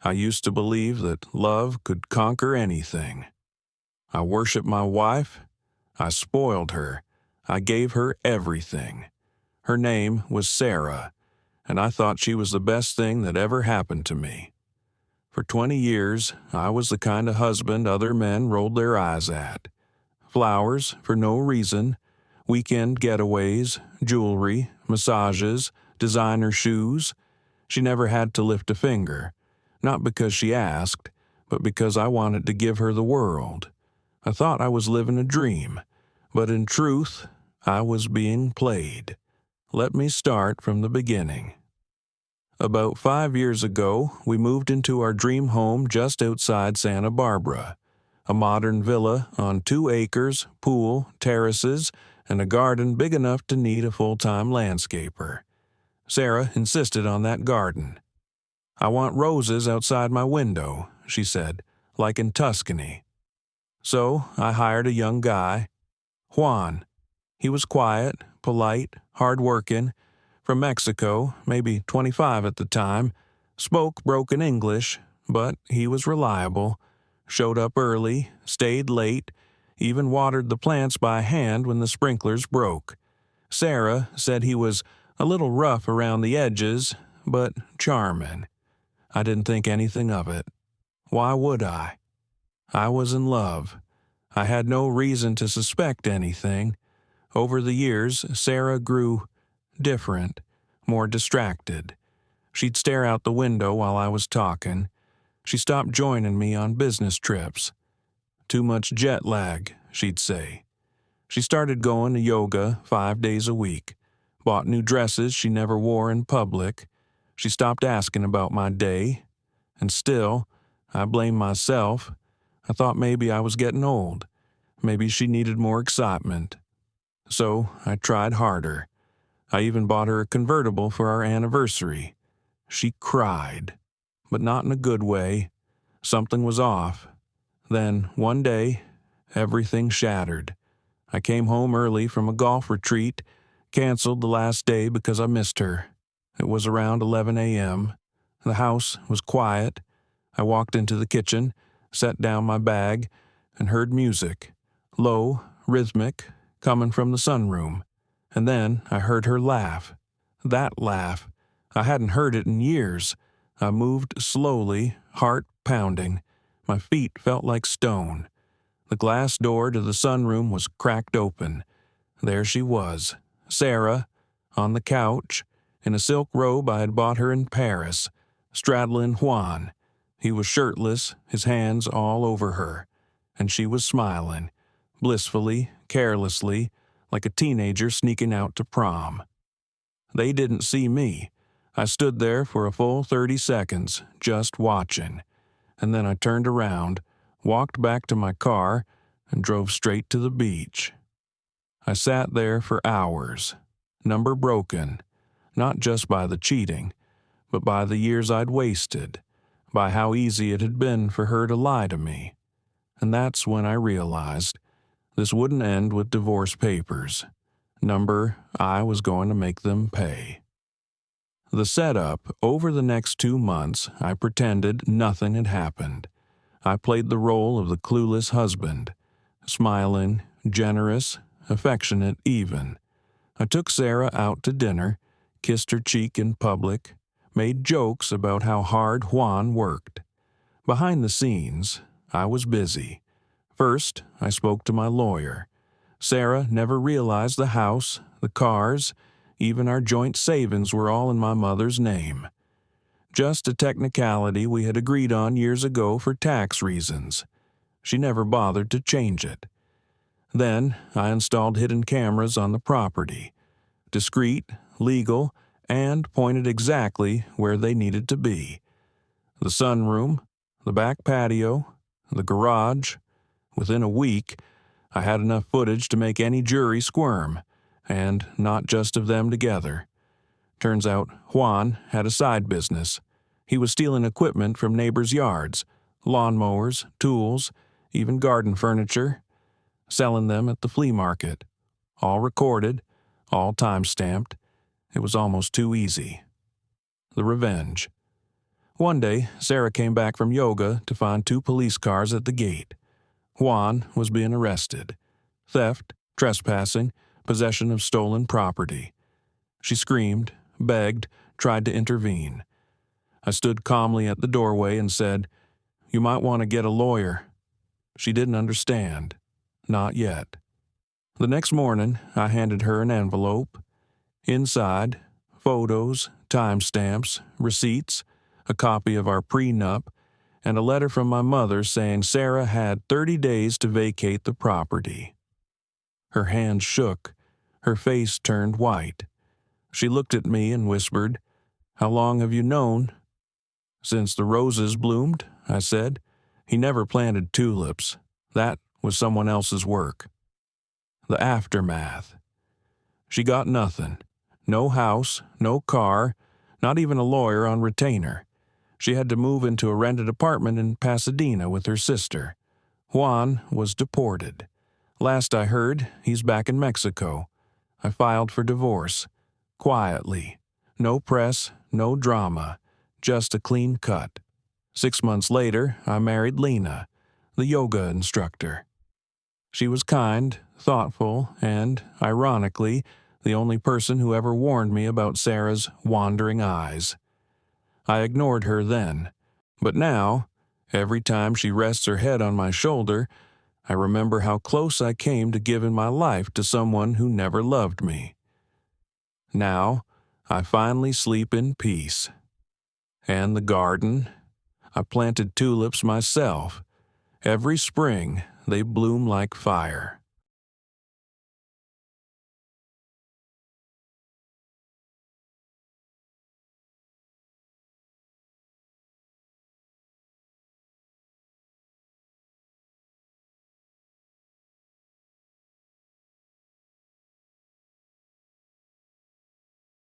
I used to believe that love could conquer anything. I worshiped my wife. I spoiled her. I gave her everything. Her name was Sara, and I thought she was the best thing that ever happened to me. For 20 years, I was the kind of husband other men rolled their eyes at. Flowers for no reason, weekend getaways, jewelry, massages, designer shoes. She never had to lift a finger, not because she asked, but because I wanted to give her the world. I thought I was living a dream, but in truth, I was being played. Let me start from the beginning. About 5 years ago, we moved into our dream home just outside Santa Barbara, a modern villa on 2 acres, pool, terraces, and a garden big enough to need a full-time landscaper. Sara insisted on that garden. "I want roses outside my window," she said, "like in Tuscany." So I hired a young guy, Juan. He was quiet, polite, hard-working, from Mexico, maybe 25 at the time, spoke broken English, but he was reliable, showed up early, stayed late, even watered the plants by hand when the sprinklers broke. Sara said he was a little rough around the edges, but charming. I didn't think anything of it. Why would I? I was in love. I had no reason to suspect anything. Over the years, Sara grew different, more distracted. She'd stare out the window while I was talking. She stopped joining me on business trips. "Too much jet lag," she'd say. She started going to yoga 5 days a week, bought new dresses she never wore in public. She stopped asking about my day. And still, I blamed myself. I thought maybe I was getting old. Maybe she needed more excitement. So I tried harder. I even bought her a convertible for our anniversary. She cried, but not in a good way. Something was off. Then, one day, everything shattered. I came home early from a golf retreat, canceled the last day because I missed her. It was around 11 a.m. The house was quiet. I walked into the kitchen, set down my bag, and heard music, low, rhythmic, coming from the sunroom. And then I heard her laugh. That laugh. I hadn't heard it in years. I moved slowly, heart pounding. My feet felt like stone. The glass door to the sunroom was cracked open. There she was, Sara, on the couch, in a silk robe I had bought her in Paris, straddling Juan. He was shirtless, his hands all over her, and she was smiling, blissfully, carelessly, like a teenager sneaking out to prom. They didn't see me. I stood there for a full 30 seconds, just watching, and then I turned around, walked back to my car, and drove straight to the beach. I sat there for hours, number broken, not just by the cheating, but by the years I'd wasted, by how easy it had been for her to lie to me. And that's when I realized this wouldn't end with divorce papers. I was going to make them pay. The setup, over the next 2 months, I pretended nothing had happened. I played the role of the clueless husband, smiling, generous, affectionate even. I took Sara out to dinner, kissed her cheek in public, made jokes about how hard Juan worked. Behind the scenes, I was busy. First, I spoke to my lawyer. Sara never realized the house, the cars, even our joint savings were all in my mother's name. Just a technicality we had agreed on years ago for tax reasons. She never bothered to change it. Then I installed hidden cameras on the property. Discreet, legal, and pointed exactly where they needed to be. The sunroom, the back patio, the garage. Within a week, I had enough footage to make any jury squirm, and not just of them together. Turns out Juan had a side business. He was stealing equipment from neighbors' yards, lawnmowers, tools, even garden furniture, selling them at the flea market. All recorded, all time-stamped. It was almost too easy. The revenge. One day, Sara came back from yoga to find 2 police cars at the gate. Juan was being arrested. Theft, trespassing, possession of stolen property. She screamed, begged, tried to intervene. I stood calmly at the doorway and said, "You might want to get a lawyer." She didn't understand. Not yet. The next morning, I handed her an envelope. Inside, photos, timestamps, receipts, a copy of our prenup, and a letter from my mother saying Sara had 30 days to vacate the property. Her hands shook. Her face turned white. She looked at me and whispered, "How long have you known?" "Since the roses bloomed," I said. "He never planted tulips. That was someone else's work." The aftermath. She got nothing. No house, no car, not even a lawyer on retainer. She had to move into a rented apartment in Pasadena with her sister. Juan was deported. Last I heard, he's back in Mexico. I filed for divorce. Quietly. No press, no drama. Just a clean cut. 6 months later, I married Lena, the yoga instructor. She was kind, thoughtful, and, ironically, the only person who ever warned me about Sara's wandering eyes. I ignored her then, but now, every time she rests her head on my shoulder, I remember how close I came to giving my life to someone who never loved me. Now, I finally sleep in peace. And the garden? I planted tulips myself. Every spring, they bloom like fire.